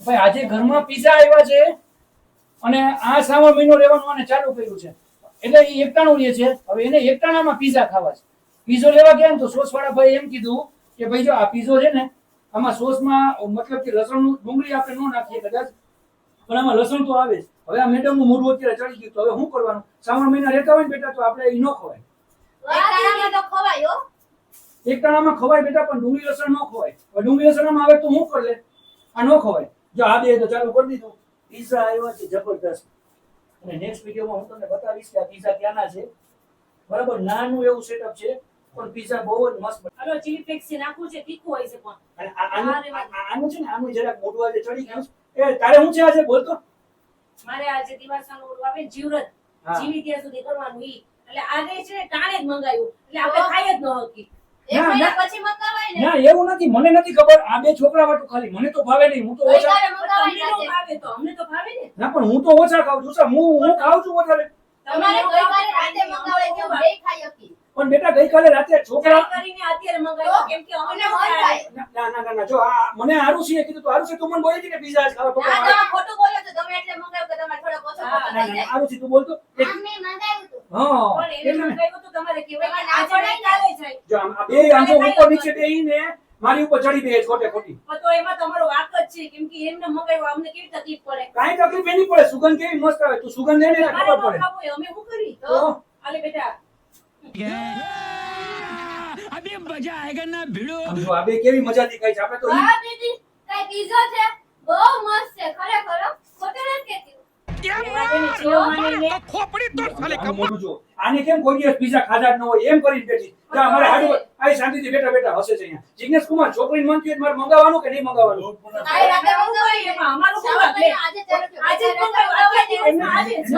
ભાઈ આજે ઘરમાં પીઝા આવ્યા છે અને આ શ્રાવણ મહિનો રહેવાનું આને ચાલુ કર્યું છે એટલે એ એકટાણું લે છે. હવે એને એકટાણામાં પીઝા ખાવા છે. પીઝો લેવા ગયા ને તો સોસ વાળા ભાઈ એમ કીધું કે ભાઈ જો આ પીઝો છે ને આમાં સોસમાં મતલબ કે લસણનું ડુંગળી આપણે ન નાખીએ કદાચ પણ આમાં લસણ તો આવે જ. હવે આ મેડમનું મોઢું અત્યારે ચડી ગયું તો હવે શું કરવાનું? શ્રાવણ મહિના રહેતા હોય ને બેટા તો આપણે એ ન ખવાય. એકટાણામાં તો ખવાય હો. એકટાણામાં ખવાય બેટા પણ ડુંગળી લસણ ન ખવાય. હવે ડુંગળી લસણમાં આવે તો શું કર લે? આ ન ખવાય. જો આ બે તો ચાલુ કરી દીધું. પીઝા આવ્યા છે જબરદસ્ત. અને નેક્સ્ટ વિડીયોમાં હું તમને બતાવીશ કે આ પીઝા ક્યાંના છે. બરાબર નાનું એવું સેટઅપ છે પણ પીઝા બહુ જ મસ્ત. હાલો ચીલી ફ્લેક્સ નાખવું છે, તીખું હોય છે પણ. અને આનું છે ને આનું જરાક મોઢું આજે ચડી ગયું છે. એ તારે શું છે આજે બોલતો? મારે આજે દિવાસાનું ઓલું આવે ને જીવરત, હા. જીવી ત્યાં સુધી કરવાનું ઈ. એટલે આજે છે ને ટાણે જ મંગાવ્યું. એટલે આપણે ખાઈ જ ન હકી. એક ના, મહિના ના. પછી મંગાવાય ને. ના એવું નથી. મને નથી ખબર. આ બે છોકરા વાટું ખાલી મને તો ભાવે નહીં. હું તો ઓછા ગઈકાલે પણ મંગાવાય તમને ના ન ભાવે તો અમને તો ભાવે ને. ના પણ હું તો ઓછા ખાઉં છું. હું ખાઉં છું વધારે. તમારે ગઈકાલે રાતે મંગાવાય કે બે ખાઈ હતી. પણ બેટા ગઈકાલે રાતે છોકરા ટ્રાય કરીને અત્યારે મંગાવ્યું કેમ કે અમને અમને મન થાય. ના જો આ મને હારું છે કીધું તો હારું છે. તું મને બોલી હતી કે પીઝા જ ખાવા ના પપ્પા તમે ખોટું બોલો છો. તમે એટલે મંગાવ્યું કે તમારે થોડો ઓછો હા, ખોટો થઈ જાય. હારું છે તું બોલતો અમને મંગાવ્યું હતું. હા પણ એને એટલે ને. મંગાવ્યું તો તમારે કહેવાય કે તમારે આજે ના નહીં કાલે જાય. જો આ બે આમ તો ઉપર નીચે બેહીને મારી ઉપર ચડી બે ખોટે ખોટી. પણ તો એમાં તમારો વાક જ છે કેમ કે એમને મંગાવ્યું અમને કેવી તકલીફ પડે. કાંઈ તકલીફ એની પડે. સુગંધ કેવી મસ્ત આવે. તું સુગંધ લઈને એટલે તમારે ખબર ન પડે. ખાવું હોય અમે શું કરી? તો આલે બેટા अभी मजा आएगा ना भिड़ो. આમ જો આ બે કેવી મજા દેખાય છે. આપણે તો વાહ દીદી, કઈ પીઝો છે? બહુ મસ્ત છે ખરેખર હો. ખોટું નથી કહેતી. એમાં જેને જીવ માનીને खोपड़ी तो साले આનું મોઢું જો. આને કેમ કોઈ દિવસ પીઝા ખાધા જ ન હોય એમ કરીને બેઠી. જા અમારે હાડું આઈ શાંતિથી બેઠા હસે છે અહીંયા. જિગ્નેશ કુમાર છોકરીને મન થયું મારે મંગાવવાનું કે નહીં મંગાવવાનું? કાલે રાતે મંગાવાય એમાં અમારું શું શ્રાવણ વાંક લે? મહિના આજે ચાલુ થયો. આજે જ મંગાવ્યું, આજે જ દિવસમાં આજે જ.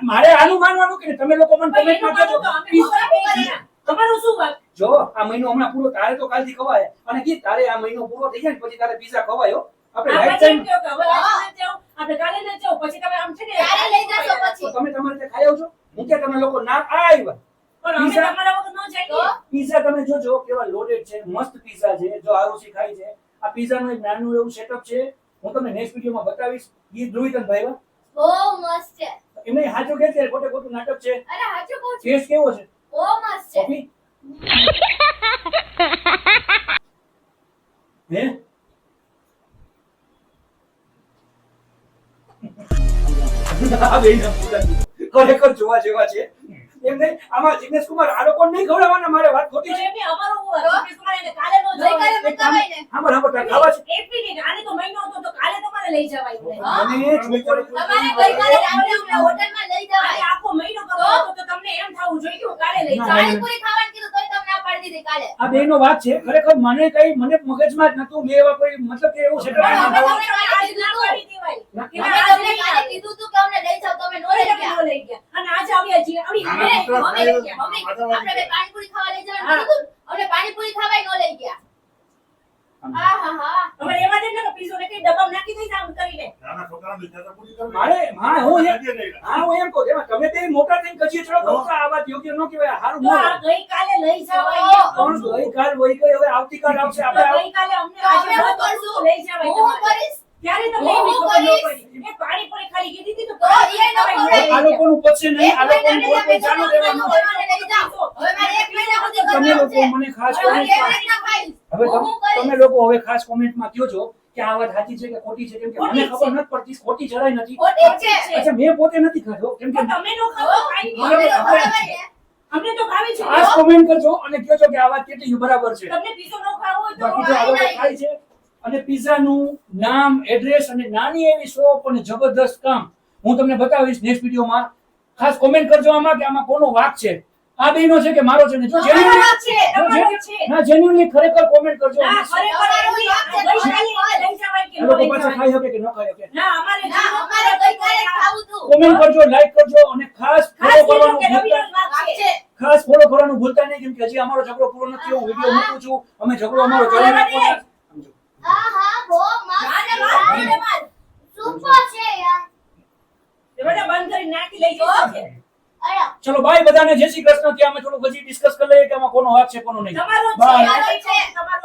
મારે આનું માનવાનું કે તમે લોકો મને પણ કમેન્ટમાં એનું કહેજો. માનો તો અમે ખવડાવીએ છીએ. તમારું શું વાંક? જો આ મહિનો હમણાં પૂરો તારે તો કાલથી ખવાય અને કી તારે આ મહિનો પૂરો થઈ જાય ને પછી તારે પીઝા ખવાયો. આપણે આપણે લાઈફ જેમ ટાઈમ કહો કે હવે આજે ન જાઓ, આપણે કાલે ન જાઓ, પછી તમે આમ છે ને ક્યારે લઈ જશો પછી? તમે તમારી રીતે ખાઈ આવજો. હું કે તમે લોકો ના આવ્યા પણ અમે પીઝા- તમારા વગર ન જઈએ. તો? પીઝા તમે જોજો કેવા લોડેડ છે. મસ્ત પીઝા છે. જો આરુષી ખાઈ છે. આ પીઝાનું એક નાનું એવું સેટઅપ છે. હું તમને નેક્સ્ટ વિડીયોમાં બતાવીશ. ઈ ધ્રુવી તને ભાઈ બહુ મસ્ત છે. એમને હાચું કે છે ખોટે ખોટું નાટક છે. અરે સાચું કહું છું. ટેસ્ટ કેવો છે? બહુ મસ્ત છે. કોફી હે આ બેયના પૂરા ખરેખર જોવા જેવા છે. એમ નહીં આમાં જિગ્નેશ કુમાર આ લોકો નહીં ખવડાવવાના. મારે વાત ખોટી તો છે. એમની અમારું જીગ્નેશ કુમાર એને કાલે ન જવાય. ગઈકાલે મંગાવાય ને. હા બરાબર ખાવા છે. એક મિનિટ, આને તો મહિનો હતો તો કાલે તમારે લઈ જવાય ને. હા? મને છોકરી- તમારે ગઈકાલે રાત્રે અમને હોટલમાં લઈ આને જવાય. આખો મહિનો કરવો હતો તો તમને એમ થવું જોઈએ કે હું કાલે લઈ ના, જાઉં. પાણીપુરી ખાવાનું કીધું તોય તમને ના પાડી દીધી કાલે. આ બેયનો વાત છે. ખરેખર મને મગજમાં જ નતું. મેં એવા કોઈ મતલબ કે એવું સેટઅપ પણ અમે નથી. તમને કાલે ના પાડી દેવાય. ના, કે ના. ના, અમે આજ તમને લઈ કાલે જાઓ. કીધું તું કે અમને લઈ જાઓ, તમે નો તોય લઈ તમે ગયા. ન લઈ ગયા. અને આજે આવ્યા છીએ. મમ્મી, આપણે બે પાણીપુરી ખાવા લઈ જવાનું કીધું તું. અમને પાણીપુરી ખાવાય નો લઈ ગયા. આહાહા. હવે એમાં જ ને પીઝો ને કઈ ડબ્બામાં નાખી દઈશ આમ કરીને. હું એમ કહું છું, તમે બે મોટા થઈને કચી ચડો તો આ વાત યોગ્ય ન કહેવાય. હારું તો ન આ હોય. ગઈકાલે લઈ જવાય એમ કહું પણ છું. ગઈકાલ વહી ગઈ. હવે આવતીકાલ આવશે. તો આપણે ગઈકાલે અમને તો આજે અમે શું બહુ કરશું? લઈ જવાય હું તમારે. કરીશ. ત્યારે તમને હું એવી ખબર ન કરીશ. પડી. એ પાણીપુરી ખાલી કીધી હતી તો તો એ ન ખવડાવી. આ લોકોનું પચશે નહીં. આ લોકોનું કોઈ કોઈ ચાલુ રહેવાનું. હવે લઈ જાઓ. હવે મારે એક મહિના સુધી તમે કરવાનું લોકો છે. મને ખાસ હવે હું એક કોમેન્ટમાં મહિના ખાઈશ. હવે હું કરીશ. તમે લોકો હવે ખાસ કોમેન્ટમાં કહો છો કે આ વાત સાચી છે કે ખોટી છે. કેમ કે મને ખોટી ખબર નથી પડતી. ખોટી જરાય નથી. ખોટી જ છે. અચ્છા મેં પોતે નથી ખાધો. કેમ કે પણ તમે નો ખાઓ તો કાંઈ નહીં. અમને તો હવે- ખવડાવાય ને. અમને તો ભાવે છે. ખાસ કોમેન્ટ કરજો અને કહેજો કે આ વાત કેટલી બરાબર છે. તમને પીઝો નો ખાવો હોય તો બાકી તો આ લોકો ખાય છે. અને પિઝાનું નામ, એડ્રેસ અને નાની એવી શોપ અને જબરદસ્ત કામ હું તમને બતાવીશ નેક્સ્ટ વિડીયોમાં. ખાસ કોમેન્ટ કરજો આમાં કે આમાં કોનો વાક છે. આ બેયનો છે કે મારો છે ને? જો તમારો genuinely- વાંક છે, તમારો છે. ના જેન્યુઅલી ખરેખર કોમેન્ટ કરજો. ના, ખરેખર એવી ગઈકાલે લઈ જવાય કે આ ન લોકો લઈ પાછા જવાય. ખાઈ શકે કે ન ખાઈ શકે. ના, અમારે ના, અમારે ગઈકાલે જ ખાવું હતું. કોમેન્ટ કરજો, લાઈક કરજો અને ખાસ ખાસ ફોલો કીધું કરવાનું કે રવિનો ભૂલતા જ વાંક છે. ખાસ ફોલો કરવાનું ભૂલતા નહીં. કેમ કે હજી અમારો ઝઘડો પૂરો નથી થયો. હું વિડીયો મૂકું છું. અમે ઝઘડો અમારો ચાલુ રાખવાનો. સમજો. આહા, બહુ મસ્ત મારે છે. માર. સુપર છે યાર. એ બધા બંધ કરી નાખી લઈ જશે છે. અરે ચલો બાય બધાને. જય શ્રી કૃષ્ણ. ત્યાં અમે થોડું પછી ડિસ્કસ કરી લઈએ કે આમાં કોનો વાક છે કોનો નહીં. તમારો Bye. છે, તમારો છે.